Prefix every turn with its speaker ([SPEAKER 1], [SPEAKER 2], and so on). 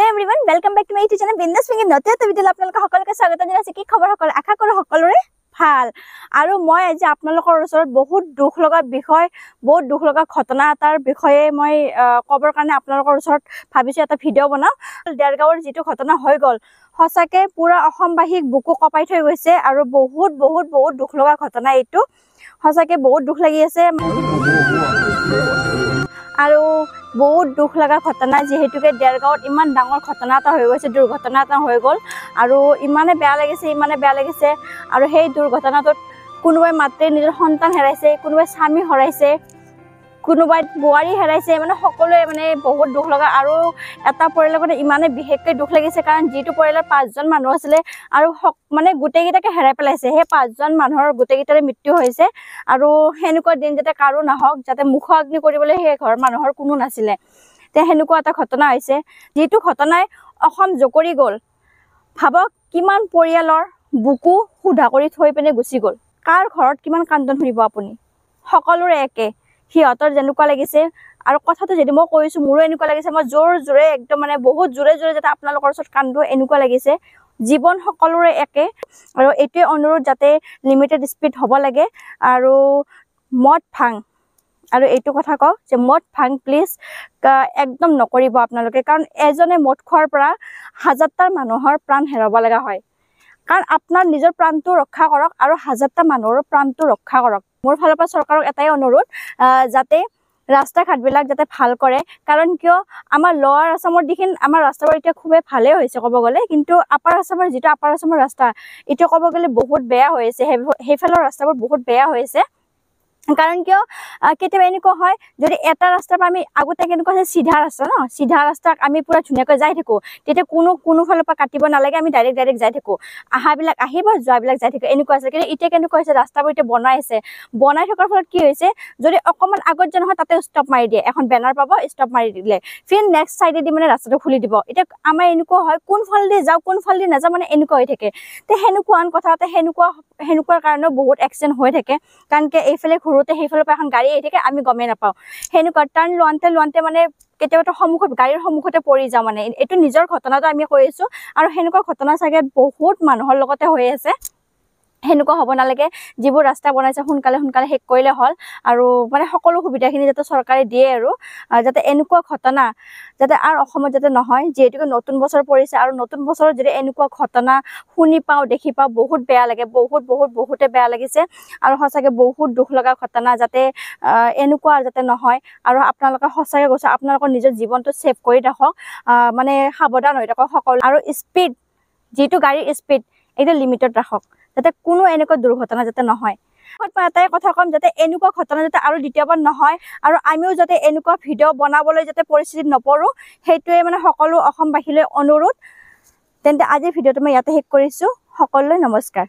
[SPEAKER 1] everyone, welcome back to my YouTube channel Bindas Swing নতুন এটা video আপোনালোকক সকলোকে স্বাগত জনাইছো কি খবৰ সকলো আশা কৰো সকলোৰে ভাল আৰু মই আজি আপোনালোকৰ ওচৰত বহুত দুখ লগা বিষয় বহুত দুখ লগা ঘটনা এটাৰ বিষয়ে মই কবৰ কাৰণে আপোনালোকৰ ওচৰত ভাবিছো এটা ভিডিঅ বনাও দেৰগাঁৱৰ যেটো ঘটনা হৈ গল হসাকে পুৰা অসমবাহীক বুকু কপাই থৈ গৈছে আৰু বহুত বহুত বহুত দুখ লগা ঘটনা এইটো হসাকে বহুত দুখ লাগি আছে আৰু বহুত দুখ লগা ঘটনা যেহেতুকে দেৰগাঁৱত ইমান ডাঙৰ ঘটনা এটা হৈ গৈছে দুৰ্ঘটনা এটা হৈ গল আৰু ইমানে বেয়া লাগিছে আৰু সেই দুৰ্ঘটনাটোত কোনোবাই মাত্ৰ নিজৰ সন্তান হেৰাইছে কোনোবাই স্বামী হেৰাইছে কোনোবাই বুৱাৰী হেৰাইছে মানে সকলোৱে মানে বহুত দুখ লগা আৰু এটা পৰিয়ালৰ কাৰণে ইমানে বিশেষকৈ দুখ লাগিছে কাৰণ যেটো পৰিয়ালৰ 5 জন মানুহ আছিল আৰু মানে গুটেগিটাকে হেৰাই পেলাইছে হে 5 জন মানুহৰ গুটেগিটাৰে মৃত্যু হৈছে আৰু হেনুকৰ দিন যাতে কাৰো নাহক যাতে মুখ অগ্নি কৰিবলৈ হে ঘৰ মানুহৰ কোনো নাছিলে তে হেনুকৰ এটা ঘটনা হৈছে যেটো ঘটনাই অসম জকৰি গল ভাবক কিমান পৰিয়ালৰ বুকু খুধা কৰি থৈ পেনে গুছি গল কাৰ ঘৰত কিমান কান্দন শুনিব আপুনি সকলোৰে একে হিয়তৰ যেনুকা লাগিছে আৰু কথাটো যদি মই কৈছো মোৰো এনেকুৱা লাগিছে মই জোৰে একদম মানে বহুত জোৰে যাতে আপোনালোকৰ ওচৰত কান্দো এনেকুৱা লাগিছে জীৱন সকলোৰে একে আৰু এটোৱে অনুৰোধ যাতে লিমিটেড স্পীড হ'ব লাগে আৰু মদ ভাং আৰু এইটো কথা কও যে মদ ভাং প্লিজ একদম নকৰিব আপোনালোকে কাৰণ এজনে মদ খোৱাৰ পৰা হাজাৰটা মানুহৰ প্ৰাণ হেৰাব লগা হয় কাৰণ আপোনাৰ নিজৰ প্ৰাণটো ৰক্ষা কৰক আৰু হাজাৰটা মানুহৰ প্ৰাণটো ৰক্ষা কৰক মোৰ ফালৰ পৰা চৰকাৰক এটাই অনুৰোধ যাতে ৰাস্তা ঘাটবিলাক যাতে ভাল কৰে কাৰণ কিয় আমাৰ লৱাৰ আসামৰ দিখিন আমাৰ ৰাস্তাবোৰ এতিয়া খুবে ভালে হৈছে ক'ব গলে কিন্তু আপাৰ আসামৰ যেটো আপাৰ আসামৰ ৰাস্তা এটা ক'ব গলে বহুত বেয়া হৈছে হেফালৰ ৰাস্তাবোৰ বহুত বেয়া হৈছে কাৰণ কিয় কেতিয়াবা এনেকুৱা হয় যদি এটা ৰাস্তাৰ পৰা আমি আগতে কেনেকুৱা আছে সিধা ৰাস্তা ন সিধা ৰাস্তাক আমি পুৰা ধুনিয়াকৈ যাই থাকো তেতিয়া কোনো ফালৰ পৰা কাটিব নালাগে আমি ডাইৰেক্ট যাই থাকো আহাবিলাক আহিব যোৱাবিলাক যাই থাকো এনেকুৱা আছে কিন্তু এতিয়া কেনেকুৱা হৈছে ৰাস্তাবোৰ এতিয়া বনাই থকাৰ ফলত কি হৈছে যদি অকমান আগত যে নহয় তাতে ষ্টপ মাৰি দিয়ে এখন বেনাৰ পাব ষ্টপ মাৰি দিলে ফিন নেক্সট সাইডে দি মানে ৰাস্তাটো খুলি দিব এতিয়া আমাৰ এনেকুৱা হয় কোন ফাল দি যাও কোন ফাল দি নাযাও মানে এনেকুৱা হৈ থাকে তে হেনুকুৱা আন কথাতে হেনুকুৱাৰ কাৰণে বহুত এক্সিডেন্ট হৈ থাকে কাৰণ কে এইফালে ঘুৰোতে সেইফালৰ পৰা এখন গাড়ী আহি থাকে আমি গমে নাপাও হেনুকুৱা টাৰ্ণ লোৱান্তে মানে কেতিয়াবা সম্মুখত গাড়ীৰ সম্মুখতে পৰি যাও মানে এটো নিজৰ ঘটনাটো আমি কৈছো আৰু হেনুকুৱা ঘটনা চাগে বহুত মানুহৰ লগতে হৈ আছে হেনুকুৱা হ'ব নালাগে যিবোৰ ৰাস্তা বনাইছে সোনকালে হেক কৰিলে হল আৰু মানে সকলো সুবিধাখিনি যাতে চৰকাৰে দিয়ে আৰু যাতে এনেকুৱা ঘটনা যাতে আৰু অসমত যাতে নহয় যেহেতু নতুন বছৰ পৰিছে আৰু নতুন বছৰত যদি এনেকুৱা ঘটনা শুনি পাও দেখি পাও বহুত বেয়া লাগে বহুতে বেয়া লাগিছে আৰু সঁচাকে বহুত দুখ লগা ঘটনা যাতে এনেকুৱা যাতে নহয় আৰু আপোনালোকে সঁচাকে কৈছে আপোনালোকৰ নিজৰ জীৱনটো সেভ কৰি ৰাখক মানে সাৱধান হৈ থাকক সকলো আৰু স্পীড যেটো গাড়ীৰ স্পীড এটা লিমিটত ৰাখক যাতে কোনো এনেকুৱা দুৰ্ঘটনা যাতে নহয় এটাই কথা কম যাতে এনেকুৱা ঘটনা যাতে আৰু দ্বিতীয়বাৰ নহয় আৰু আমিও যাতে এনেকুৱা ভিডিঅ বনাবলৈ যাতে পৰিস্থিতিত নপৰো হেতুৱে মানে সকলো অসমবাসীলৈ অনুৰোধ তেন্তে আজি ভিডিঅটো মই ইয়াতে শেষ কৰিছো সকলোলৈ নমস্কাৰ।